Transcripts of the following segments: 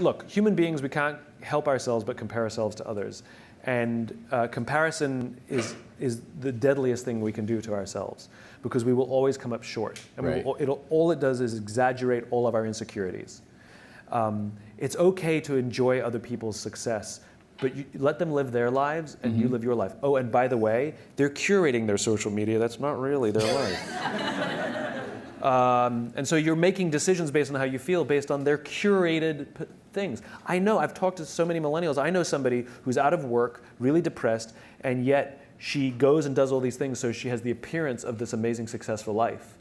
look, human beings, we can't help ourselves but compare ourselves to others. And comparison is the deadliest thing we can do to ourselves, because we will always come up short. And Right. all it does is exaggerate all of our insecurities. It's okay to enjoy other people's success, but you let them live their lives and you live your life. Oh, and by the way, they're curating their social media. That's not really their life. And so you're making decisions based on how you feel, based on their curated things. I know, I've talked to so many millennials. I know somebody who's out of work, really depressed, and yet she goes and does all these things so she has the appearance of this amazing, successful life.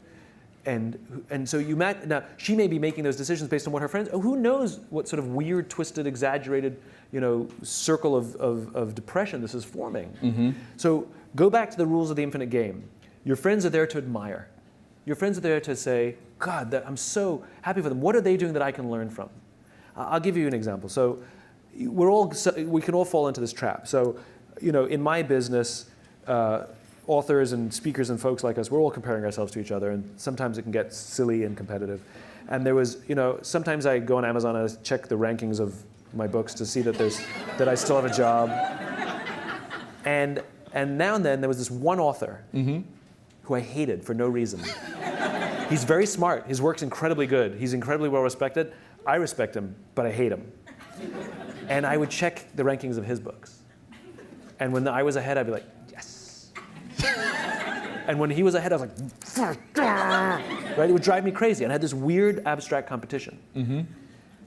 And so now she may be making those decisions based on what her friends. Who knows what sort of weird, twisted, exaggerated, circle of depression this is forming. So go back to the rules of the infinite game. Your friends are there to admire. Your friends are there to say, God, I'm so happy for them. What are they doing that I can learn from? I'll give you an example. So we can all fall into this trap. So in my business, authors and speakers and folks like us, we're all comparing ourselves to each other, and sometimes it can get silly and competitive. And there was, sometimes I go on Amazon and I check the rankings of my books to see that I still have a job. And now and then there was this one author who I hated for no reason. He's very smart. His work's incredibly good. He's incredibly well respected. I respect him, but I hate him. And I would check the rankings of his books. And when I was ahead, I'd be like, yes. And when he was ahead, I was like, right? It would drive me crazy. And I had this weird abstract competition.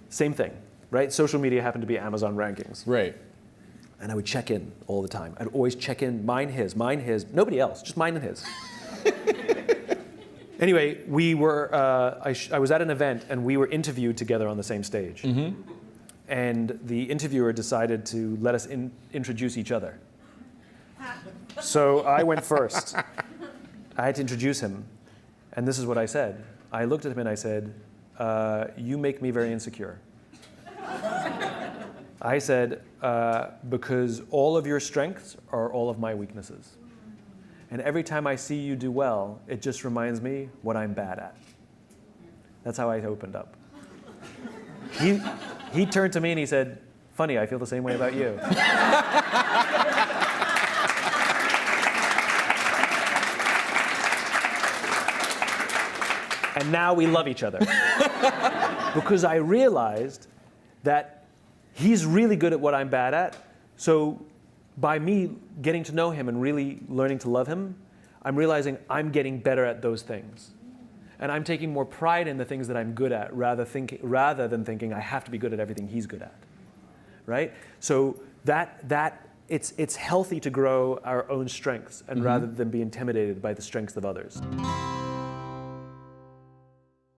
Same thing, right? Social media happened to be Amazon rankings. Right. And I would check in all the time. I'd always check in, mine, his, nobody else, just mine and his. Anyway, we were, I was at an event and we were interviewed together on the same stage. And the interviewer decided to let us introduce each other. So I went first. I had to introduce him. And this is what I said. I looked at him and I said, you make me very insecure. I said, because all of your strengths are all of my weaknesses. And every time I see you do well, it just reminds me what I'm bad at. That's how I opened up. He turned to me and he said, funny, I feel the same way about you. And now we love each other. Because I realized that he's really good at what I'm bad at. So by me getting to know him and really learning to love him, I'm realizing I'm getting better at those things. And I'm taking more pride in the things that I'm good at rather than thinking I have to be good at everything he's good at, right? So it's healthy to grow our own strengths and rather than be intimidated by the strengths of others.